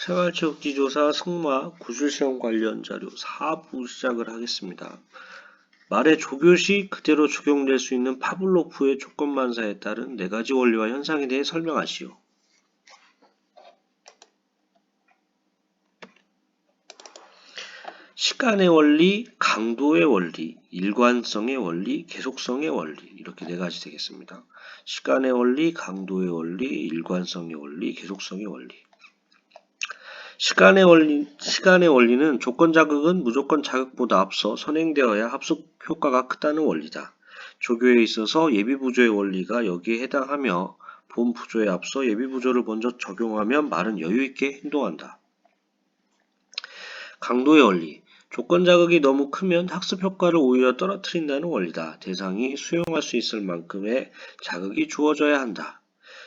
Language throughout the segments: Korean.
생활체육지조사 승마 구술시험 관련 자료 4부 시작을 하겠습니다. 말의 조교시 그대로 적용될 수 있는 파블로프의 조건반사에 따른 4가지 원리와 현상에 대해 설명하시오. 시간의 원리, 강도의 원리, 일관성의 원리, 계속성의 원리 이렇게 4가지 되겠습니다. 시간의 원리, 강도의 원리, 일관성의 원리, 계속성의 원리. 시간의 원리는 조건 자극은 무조건 자극보다 앞서 선행되어야 합숙 효과가 크다는 원리다. 조교에 있어서 예비부조의 원리가 여기에 해당하며 본 부조에 앞서 예비부조를 먼저 적용하면 말은 여유있게 행동한다. 강도의 원리. 조건 자극이 너무 크면 학습 효과를 오히려 떨어뜨린다는 원리다. 대상이 수용할 수 있을 만큼의 자극이 주어져야 한다.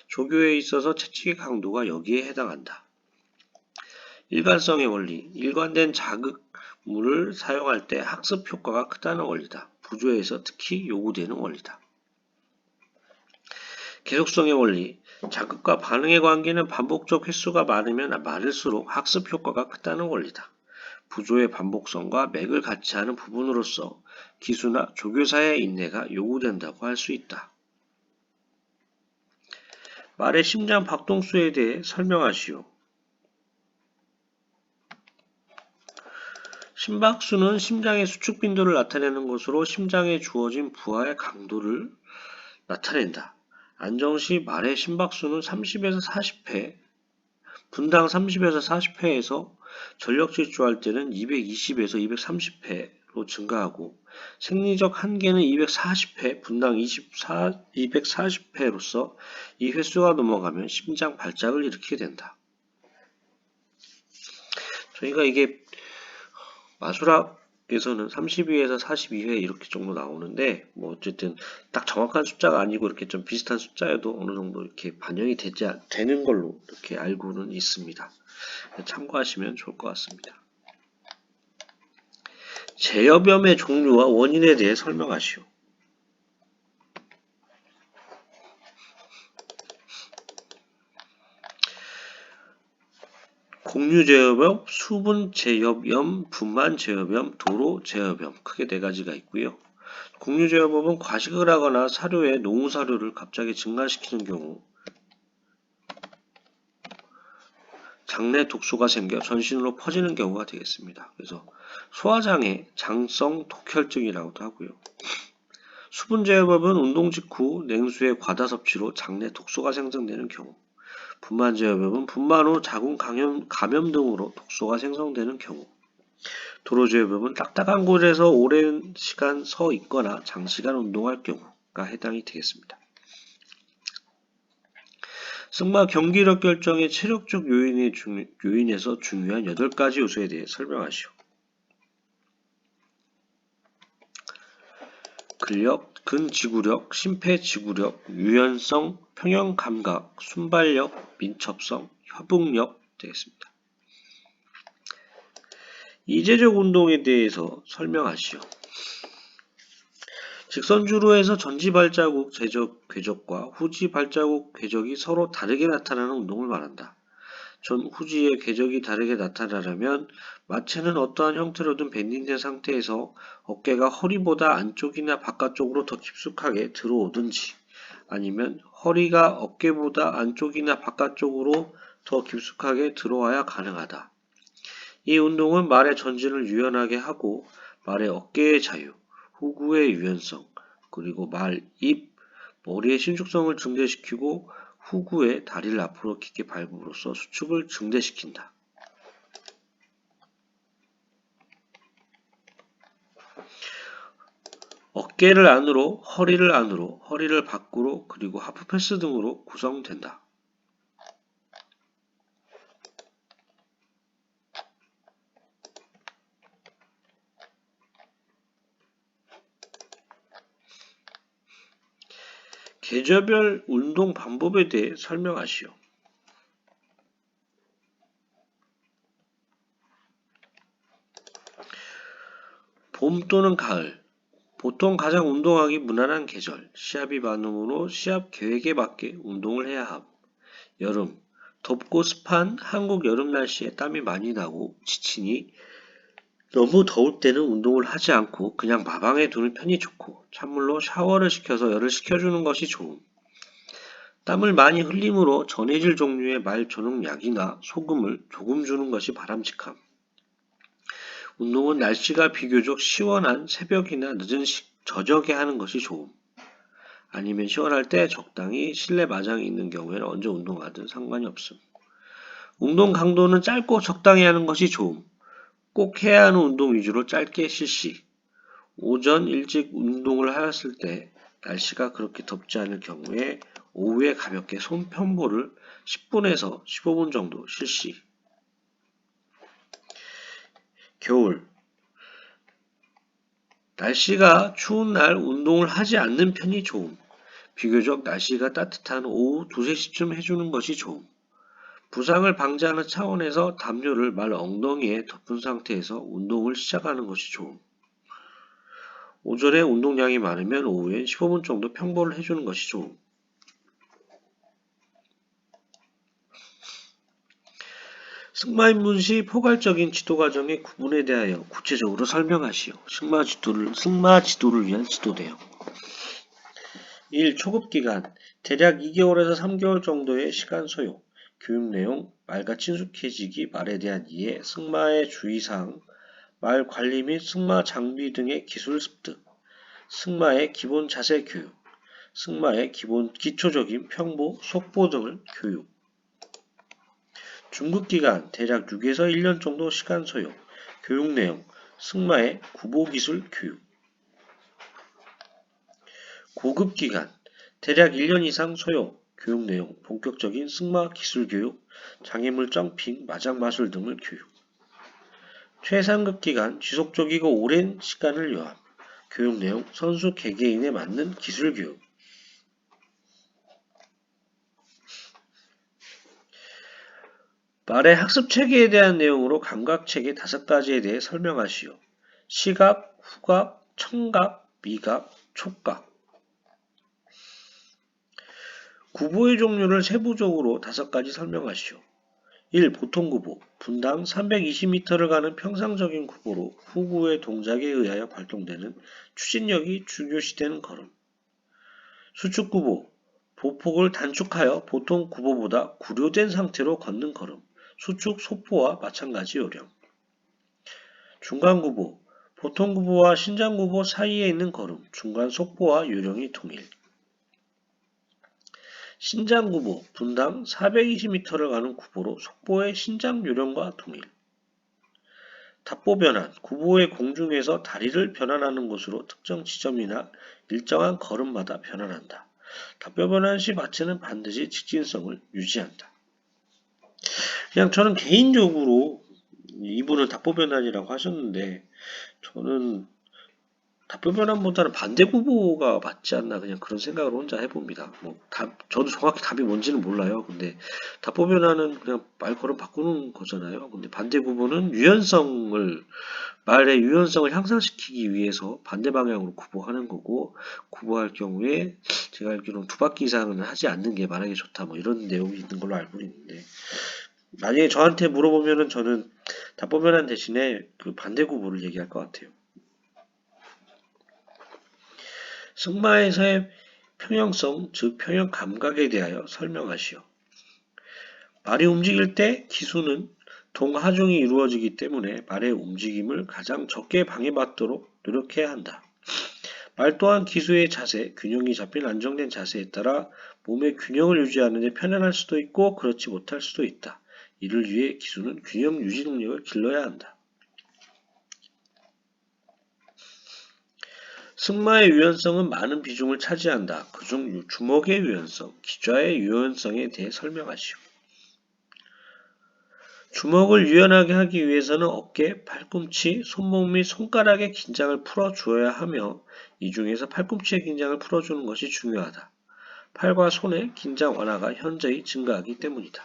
조교에 있어서 채찍의 강도가 여기에 해당한다. 일관성의 원리. 일관된 자극물을 사용할 때 학습 효과가 크다는 원리다. 부조에서 특히 요구되는 원리다. 계속성의 원리. 자극과 반응의 관계는 반복적 횟수가 많으면 많을수록 학습 효과가 크다는 원리다. 부조의 반복성과 맥을 같이 하는 부분으로서 기수나 조교사의 인내가 요구된다고 할 수 있다. 말의 심장 박동수에 대해 설명하시오. 심박수는 심장의 수축 빈도를 나타내는 것으로 심장에 주어진 부하의 강도를 나타낸다. 안정시 말의 심박수는 30에서 40회, 분당 30에서 40회에서 전력 질주할 때는 220에서 230회로 증가하고 생리적 한계는 240회, 분당 240회로서 이 횟수가 넘어가면 심장 발작을 일으키게 된다. 저희가 이게 마술학에서는 32에서 42회 이렇게 정도 나오는데 뭐 어쨌든 딱 정확한 숫자가 아니고 이렇게 좀 비슷한 숫자여도 어느 정도 이렇게 반영이 되는 걸로 이렇게 알고는 있습니다. 참고하시면 좋을 것 같습니다. 제여변의 종류와 원인에 대해 설명하시오. 공유제여변, 수분제여변, 분만제여변, 도로제여변 크게 4가지가 있고요. 공유제여변은 과식을 하거나 사료에 노후사료를 갑자기 증가시키는 경우 장내 독소가 생겨 전신으로 퍼지는 경우가 되겠습니다. 그래서 소화장애, 장성 독혈증이라고도 하고요. 수분제여변은 운동 직후 냉수의 과다 섭취로 장내 독소가 생성되는 경우, 분만제여변은 분만 후 자궁 감염 등으로 독소가 생성되는 경우, 도로제여변은 딱딱한 곳에서 오랜 시간 서 있거나 장시간 운동할 경우가 해당이 되겠습니다. 승마 경기력 결정의 체력적 요인에서 중요한 8가지 요소에 대해 설명하시오. 근력, 근지구력, 심폐지구력, 유연성, 평형감각, 순발력, 민첩성, 협응력 되겠습니다. 이제적 운동에 대해서 설명하시오. 직선주로 해서 전지 발자국 궤적과 후지 발자국 궤적이 서로 다르게 나타나는 운동을 말한다. 전 후지의 궤적이 다르게 나타나려면 마체는 어떠한 형태로든 밴딩된 상태에서 어깨가 허리보다 안쪽이나 바깥쪽으로 더 깊숙하게 들어오든지 아니면 허리가 어깨보다 안쪽이나 바깥쪽으로 더 깊숙하게 들어와야 가능하다. 이 운동은 말의 전진을 유연하게 하고 말의 어깨의 자유, 후구의 유연성, 그리고 말, 입, 머리의 신축성을 증대시키고 후구에 다리를 앞으로 깊게 밟음으로써 수축을 증대시킨다. 어깨를 안으로, 허리를 밖으로, 그리고 하프 패스 등으로 구성된다. 계절별 운동 방법에 대해 설명하시오. 봄 또는 가을, 보통 가장 운동하기 무난한 계절, 시합이 많으므로 시합 계획에 맞게 운동을 해야 함. 여름, 덥고 습한 한국 여름 날씨에 땀이 많이 나고 지치니 너무 더울 때는 운동을 하지 않고 그냥 마방에 두는 편이 좋고 찬물로 샤워를 시켜서 열을 식혀주는 것이 좋음. 땀을 많이 흘림으로 전해질 종류의 말초능약이나 소금을 조금 주는 것이 바람직함. 운동은 날씨가 비교적 시원한 새벽이나 늦은 저녁에 하는 것이 좋음. 아니면 시원할 때 적당히 실내 마장이 있는 경우에는 언제 운동하든 상관이 없음. 운동 강도는 짧고 적당히 하는 것이 좋음. 꼭 해야 하는 운동 위주로 짧게 실시. 오전 일찍 운동을 하였을 때 날씨가 그렇게 덥지 않을 경우에 오후에 가볍게 손 편보를 10분에서 15분 정도 실시. 겨울. 날씨가 추운 날 운동을 하지 않는 편이 좋음. 비교적 날씨가 따뜻한 오후 2, 3시쯤 해주는 것이 좋음. 부상을 방지하는 차원에서 담요를 말 엉덩이에 덮은 상태에서 운동을 시작하는 것이 좋음. 오전에 운동량이 많으면 오후엔 15분 정도 평보를 해주는 것이 좋음. 승마입문 시 포괄적인 지도 과정의 구분에 대하여 구체적으로 설명하시오. 승마 지도를 위한 지도 내용. 1. 초급 기간. 대략 2개월에서 3개월 정도의 시간 소요. 교육 내용, 말과 친숙해지기, 말에 대한 이해, 승마의 주의사항, 말 관리 및 승마 장비 등의 기술 습득, 승마의 기본 자세 교육, 승마의 기초적인 평보, 속보 등을 교육. 중급 기간, 대략 6에서 1년 정도 시간 소요. 교육 내용, 승마의 구보 기술 교육. 고급 기간, 대략 1년 이상 소요. 교육 내용, 본격적인 승마 기술 교육, 장애물 점핑, 마장 마술 등을 교육. 최상급 기간, 지속적이고 오랜 시간을 요함. 교육 내용, 선수 개개인에 맞는 기술 교육. 말의 학습 체계에 대한 내용으로 감각 체계 5가지에 대해 설명하시오. 시각, 후각, 청각, 미각, 촉각. 구보의 종류를 세부적으로 5가지 설명하시오. 1. 보통 구보. 분당 320m를 가는 평상적인 구보로 후구의 동작에 의하여 발동되는 추진력이 중요시되는 걸음. 수축 구보. 보폭을 단축하여 보통 구보보다 구려된 상태로 걷는 걸음. 수축 소포와 마찬가지 요령. 중간 구보. 보통 구보와 신장 구보 사이에 있는 걸음. 중간 속보와 요령이 동일. 신장 구보. 분당 420m를 가는 구보로 속보의 신장 요령과 동일. 답보 변환. 구보의 공중에서 다리를 변환하는 것으로 특정 지점이나 일정한 걸음마다 변환한다. 답보 변환 시 마체는 반드시 직진성을 유지한다. 그냥 저는 개인적으로 이분은 답보 변환이라고 하셨는데 저는 답보 변환보다는 반대 구보가 맞지 않나 그냥 그런 생각을 혼자 해봅니다. 저도 정확히 답이 뭔지는 몰라요. 근데 답보 변환은 그냥 말걸음 바꾸는 거잖아요. 근데 반대 구보는 말의 유연성을 향상시키기 위해서 반대 방향으로 구보하는 거고, 구보할 경우에 제가 알기로는 2바퀴 이상은 하지 않는 게 만약에 좋다 뭐 이런 내용이 있는 걸로 알고 있는데, 만약에 저한테 물어보면은 저는 답보 변환 대신에 그 반대 구보를 얘기할 것 같아요. 승마에서의 평형성, 즉 평형 감각에 대하여 설명하시오. 말이 움직일 때 기수는 동하중이 이루어지기 때문에 말의 움직임을 가장 적게 방해받도록 노력해야 한다. 말 또한 기수의 자세, 균형이 잡힌 안정된 자세에 따라 몸의 균형을 유지하는 데 편안할 수도 있고 그렇지 못할 수도 있다. 이를 위해 기수는 균형 유지 능력을 길러야 한다. 승마의 유연성은 많은 비중을 차지한다. 그중 주먹의 유연성, 기좌의 유연성에 대해 설명하시오. 주먹을 유연하게 하기 위해서는 어깨, 팔꿈치, 손목 및 손가락의 긴장을 풀어주어야 하며 이 중에서 팔꿈치의 긴장을 풀어주는 것이 중요하다. 팔과 손의 긴장 완화가 현저히 증가하기 때문이다.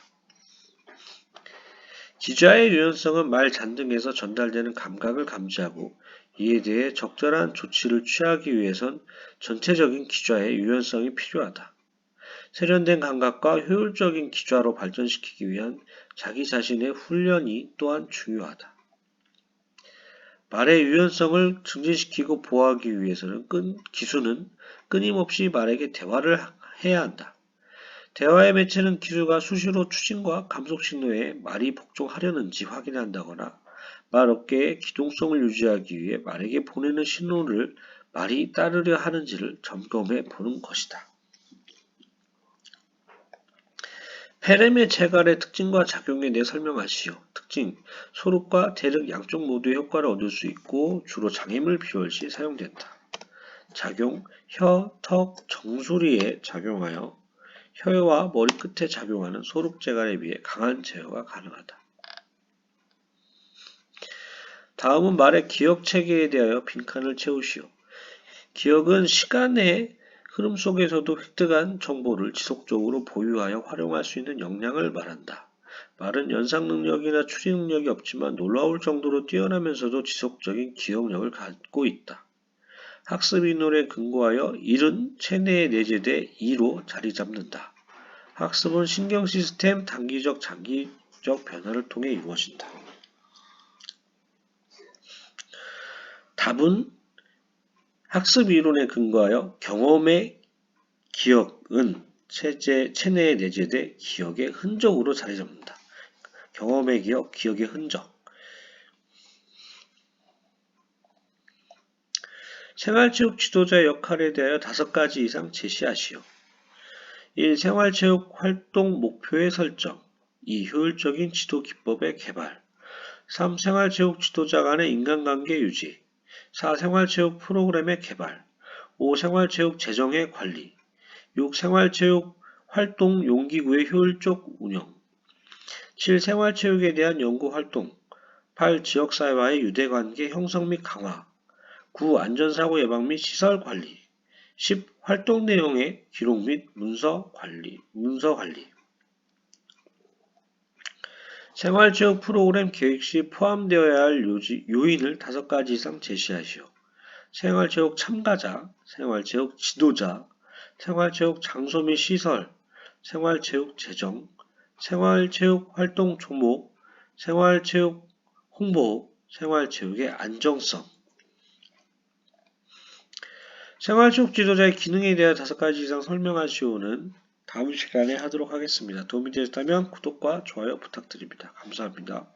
기좌의 유연성은 말 잔등에서 전달되는 감각을 감지하고 이에 대해 적절한 조치를 취하기 위해선 전체적인 기좌의 유연성이 필요하다. 세련된 감각과 효율적인 기좌로 발전시키기 위한 자기 자신의 훈련이 또한 중요하다. 말의 유연성을 증진시키고 보호하기 위해서는 기수는 끊임없이 말에게 대화를 해야 한다. 대화의 매체는 기수가 수시로 추진과 감속 신호에 말이 복종하려는지 확인한다거나 말 어깨의 기동성을 유지하기 위해 말에게 보내는 신호를 말이 따르려 하는지를 점검해 보는 것이다. 페렘의 체갈의 특징과 작용에 대해 설명하시오. 특징, 소륵과 대륵 양쪽 모두의 효과를 얻을 수 있고 주로 장애물 비율 시 사용된다. 작용, 혀, 턱, 정수리에 작용하여 혀와 머리끝에 작용하는 소륵제갈에 비해 강한 제어가 가능하다. 다음은 말의 기억 체계에 대하여 빈칸을 채우시오. 기억은 시간의 흐름 속에서도 획득한 정보를 지속적으로 보유하여 활용할 수 있는 역량을 말한다. 말은 연상 능력이나 추리 능력이 없지만 놀라울 정도로 뛰어나면서도 지속적인 기억력을 갖고 있다. 학습 이론에 근거하여 1은 체내에 내재돼 2로 자리 잡는다. 학습은 신경 시스템 단기적, 장기적 변화를 통해 이루어진다. 답은 학습 이론에 근거하여 경험의 기억은 체내에 내재돼 기억의 흔적으로 자리 잡는다. 경험의 기억, 기억의 흔적. 생활체육 지도자의 역할에 대하여 5가지 이상 제시하시오. 1. 생활체육 활동 목표의 설정. 2. 효율적인 지도 기법의 개발. 3. 생활체육 지도자 간의 인간관계 유지. 4. 생활체육 프로그램의 개발. 5. 생활체육 재정의 관리. 6. 생활체육 활동 용기구의 효율적 운영. 7. 생활체육에 대한 연구활동. 8. 지역사회와의 유대관계 형성 및 강화. 9. 안전사고 예방 및 시설관리. 10. 활동 내용의 기록 및 문서 관리. 생활체육 프로그램 계획 시 포함되어야 할 요인을 5가지 이상 제시하시오. 생활체육 참가자, 생활체육 지도자, 생활체육 장소 및 시설, 생활체육 재정, 생활체육 활동 조목, 생활체육 홍보, 생활체육의 안정성. 생활체육 지도자의 기능에 대해 5가지 이상 설명하시오는 다음 시간에 하도록 하겠습니다. 도움이 되셨다면 구독과 좋아요 부탁드립니다. 감사합니다.